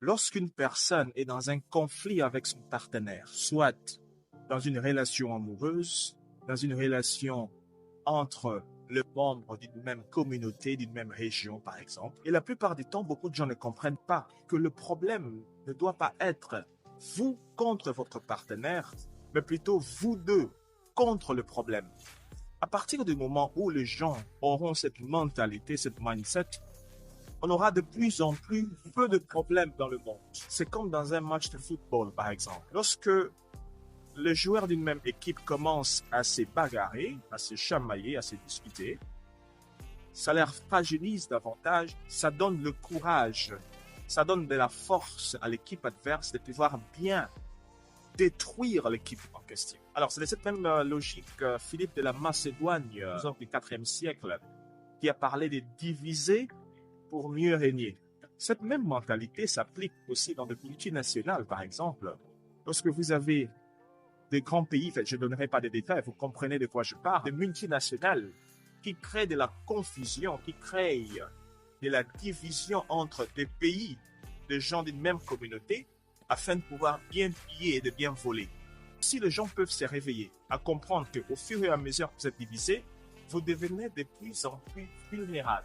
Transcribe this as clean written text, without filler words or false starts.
Lorsqu'une personne est dans un conflit avec son partenaire, soit dans une relation amoureuse, dans une relation entre le membre d'une même communauté, d'une même région, par exemple. Et la plupart du temps, beaucoup de gens ne comprennent pas que le problème ne doit pas être vous contre votre partenaire, mais plutôt vous deux contre le problème. À partir du moment où les gens auront cette mentalité, cette mindset, on aura de plus en plus peu de problèmes dans le monde. C'est comme dans un match de football, par exemple. Lorsque les joueurs d'une même équipe commencent à se bagarrer, à se chamailler, à se disputer, ça les fragilise davantage, ça donne le courage, ça donne de la force à l'équipe adverse de pouvoir bien détruire l'équipe en question. Alors, c'est de cette même logique Philippe de la Macédoine, du IVe siècle, qui a parlé de diviser pour mieux régner. Cette même mentalité s'applique aussi dans des multinationales, par exemple. Lorsque vous avez des grands pays, je ne donnerai pas de détails, vous comprenez de quoi je parle, des multinationales qui créent de la confusion, qui créent de la division entre des pays, des gens d'une même communauté, afin de pouvoir bien piller et de bien voler. Si les gens peuvent se réveiller à comprendre qu'au fur et à mesure que vous êtes divisés, vous devenez de plus en plus vulnérables.